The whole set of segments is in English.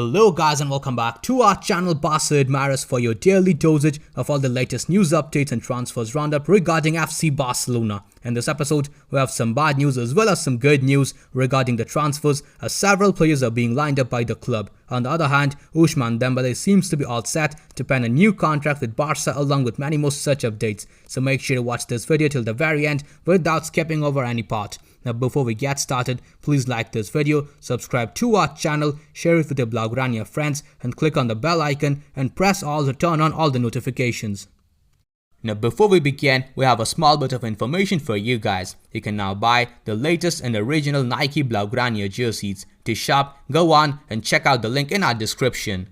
Hello guys and welcome back to our channel Barcaadmirers for your daily dosage of all the latest news updates and transfers roundup regarding FC Barcelona. In this episode, we have some bad news as well as some good news regarding the transfers, as several players are being lined up by the club. On the other hand, OUSMANE Dembele seems to be all set to pen a new contract with Barca along with many more such updates. So make sure to watch this video till the very end without skipping over any part. Now before we get started, please like this video, subscribe to our channel, share it with your Blaugrana friends and click on the bell icon and press all to turn on all the notifications. Now before we begin, we have a small bit of information for you guys. You can now buy the latest and original Nike Blaugrana jerseys. To shop, go on and check out the link in our description.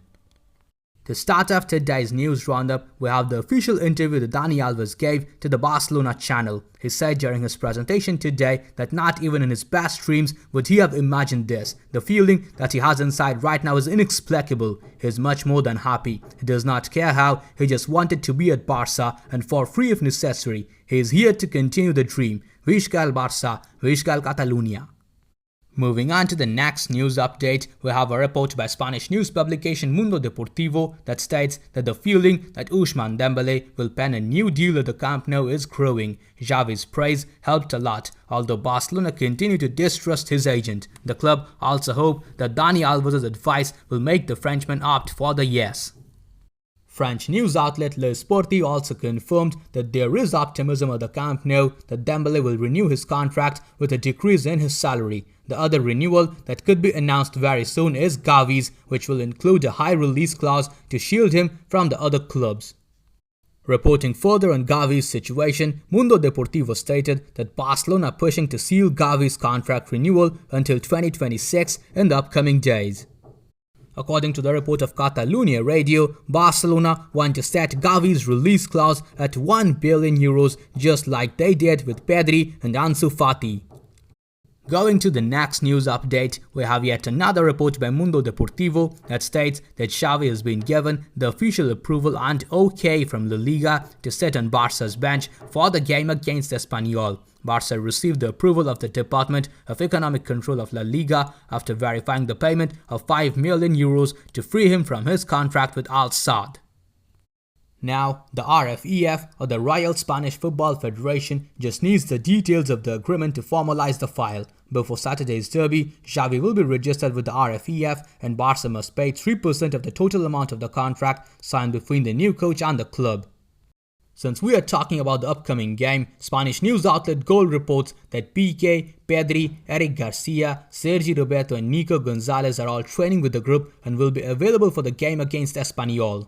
To start off today's news roundup, we have the official interview that Dani Alves gave to the Barcelona channel. He said during his presentation today that not even in his best dreams would he have imagined this. The feeling that he has inside right now is inexplicable. He is much more than happy. He does not care how, he just wanted to be at Barca and for free if necessary. He is here to continue the dream. Visca el Barça, Visca el Catalunya. Moving on to the next news update, we have a report by Spanish news publication Mundo Deportivo that states that the feeling that OUSMANE Dembele will pen a new deal at the Camp Nou is growing. Xavi's praise helped a lot, although Barcelona continue to distrust his agent. The club also hope that Dani Alves' advice will make the Frenchman opt for the yes. French news outlet Le Sport also confirmed that there is optimism at the Camp Nou that Dembele will renew his contract with a decrease in his salary. The other renewal that could be announced very soon is Gavi's, which will include a high release clause to shield him from the other clubs. Reporting further on Gavi's situation, Mundo Deportivo stated that Barcelona are pushing to seal Gavi's contract renewal until 2026 in the upcoming days. According to the report of Catalunya Radio, Barcelona want to set Gavi's release clause at €1 billion just like they did with Pedri and Ansu Fati. Going to the next news update, we have yet another report by Mundo Deportivo that states that Xavi has been given the official approval and OK from La Liga to sit on Barca's bench for the game against Espanyol. Barca received the approval of the Department of Economic Control of La Liga after verifying the payment of €5 million to free him from his contract with Al Sadd. Now, the RFEF, or the Royal Spanish Football Federation, just needs the details of the agreement to formalize the file. Before Saturday's derby, Xavi will be registered with the RFEF and Barca must pay 3% of the total amount of the contract signed between the new coach and the club. Since we are talking about the upcoming game, Spanish news outlet Goal reports that Piqué, Pedri, Eric Garcia, Sergi Roberto and Nico Gonzalez are all training with the group and will be available for the game against Espanyol.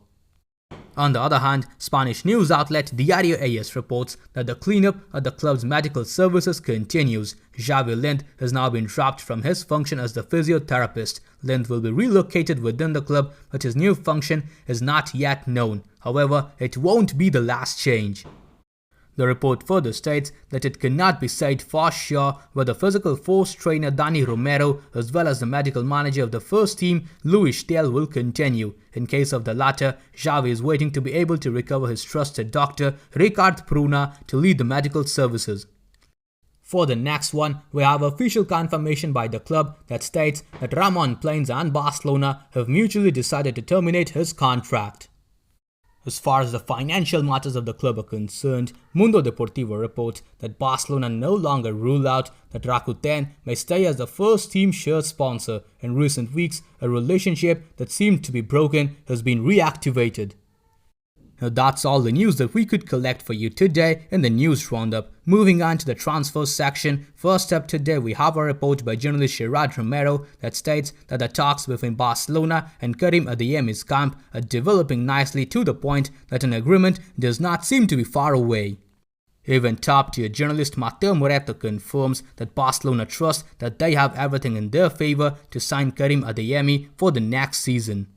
On the other hand, Spanish news outlet Diario AS reports that the cleanup at the club's medical services continues. Xavi Lind has now been dropped from his function as the physiotherapist. Lind will be relocated within the club, but his new function is not yet known. However, it won't be the last change. The report further states that it cannot be said for sure whether physical force trainer Dani Romero as well as the medical manager of the first team Luis Tel will continue. In case of the latter, Xavi is waiting to be able to recover his trusted doctor Ricard Pruna to lead the medical services. For the next one, we have official confirmation by the club that states that Ramon Planes and Barcelona have mutually decided to terminate his contract. As far as the financial matters of the club are concerned, Mundo Deportivo reports that Barcelona no longer rule out that Rakuten may stay as the first team shirt sponsor. In recent weeks, a relationship that seemed to be broken has been reactivated. Now that's all the news that we could collect for you today in the news roundup. Moving on to the transfer section, first up today we have a report by journalist Gerard Romero that states that the talks between Barcelona and Karim Adeyemi's camp are developing nicely to the point that an agreement does not seem to be far away. Even top-tier journalist Mateo Moreto confirms that Barcelona trusts that they have everything in their favor to sign Karim Adeyemi for the next season.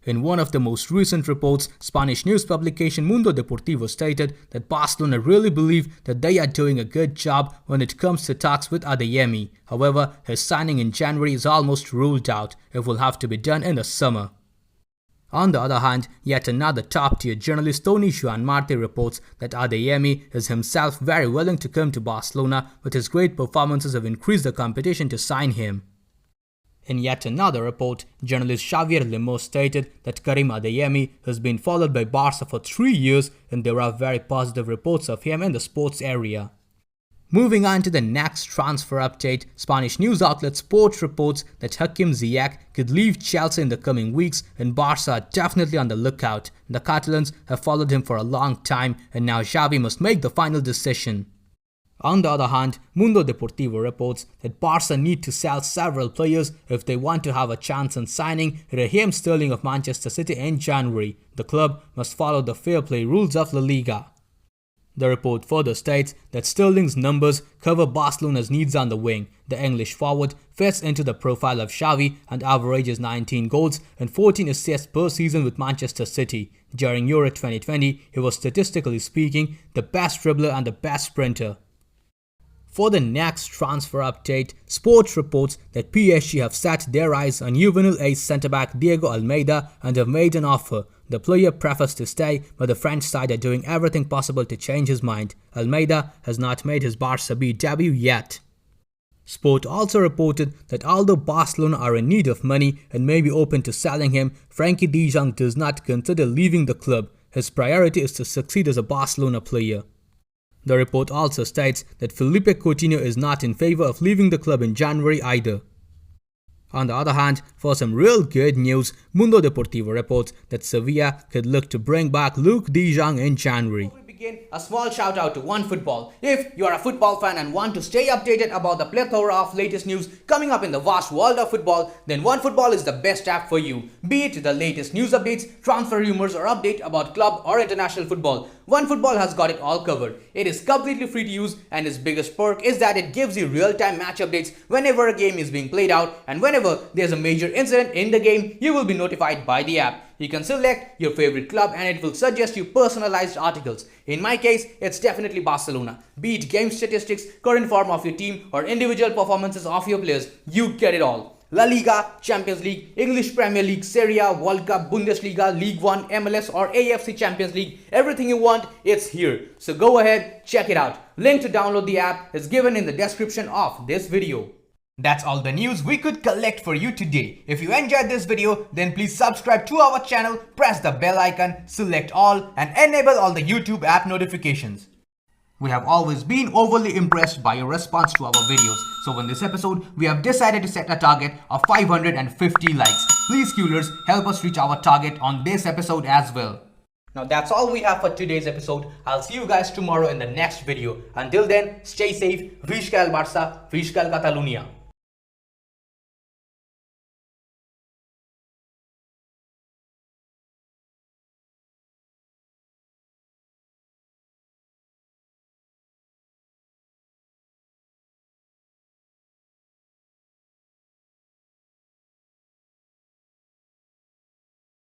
In one of the most recent reports, Spanish news publication Mundo Deportivo stated that Barcelona really believe that they are doing a good job when it comes to talks with Adeyemi. However, his signing in January is almost ruled out. It will have to be done in the summer. On the other hand, yet another top-tier journalist Tony Juan Marte reports that Adeyemi is himself very willing to come to Barcelona, but his great performances have increased the competition to sign him. In yet another report, journalist Xavier Limos stated that Karim Adeyemi has been followed by Barca for 3 years and there are very positive reports of him in the sports area. Moving on to the next transfer update, Spanish news outlet Sport reports that Hakim Ziyech could leave Chelsea in the coming weeks and Barca are definitely on the lookout. The Catalans have followed him for a long time and now Xavi must make the final decision. On the other hand, Mundo Deportivo reports that Barca need to sell several players if they want to have a chance on signing Raheem Sterling of Manchester City in January. The club must follow the fair play rules of La Liga. The report further states that Sterling's numbers cover Barcelona's needs on the wing. The English forward fits into the profile of Xavi and averages 19 goals and 14 assists per season with Manchester City. During Euro 2020, he was statistically speaking the best dribbler and the best sprinter. For the next transfer update, Sports reports that PSG have set their eyes on juvenile ace centre-back Diego Almeida and have made an offer. The player prefers to stay, but the French side are doing everything possible to change his mind. Almeida has not made his Barca B debut yet. Sport also reported that although Barcelona are in need of money and may be open to selling him, Frenkie de Jong does not consider leaving the club. His priority is to succeed as a Barcelona player. The report also states that Philippe Coutinho is not in favor of leaving the club in January either. On the other hand, for some real good news, Mundo Deportivo reports that Sevilla could look to bring back Luuk de Jong in January. A small shout out to OneFootball. If you are a football fan and want to stay updated about the plethora of latest news coming up in the vast world of football, then OneFootball is the best app for you. Be it the latest news updates, transfer rumors or update about club or international football, OneFootball has got it all covered. It is completely free to use and its biggest perk is that it gives you real-time match updates whenever a game is being played out, and whenever there's a major incident in the game, you will be notified by the app. You can select your favorite club and it will suggest you personalized articles. In my case, it's definitely Barcelona. Be it game statistics, current form of your team or individual performances of your players, you get it all. La Liga, Champions League, English Premier League, Serie A, World Cup, Bundesliga, League 1, MLS or AFC Champions League, everything you want, it's here. So go ahead, check it out. Link to download the app is given in the description of this video. That's all the news we could collect for you today. If you enjoyed this video, then please subscribe to our channel, press the bell icon, select all and enable all the YouTube app notifications. We have always been overly impressed by your response to our videos. So in this episode, we have decided to set a target of 550 likes. Please Coolers, help us reach our target on this episode as well. Now that's all we have for today's episode. I'll see you guys tomorrow in the next video. Until then, stay safe. Visca el Barça, Visca el Catalunya.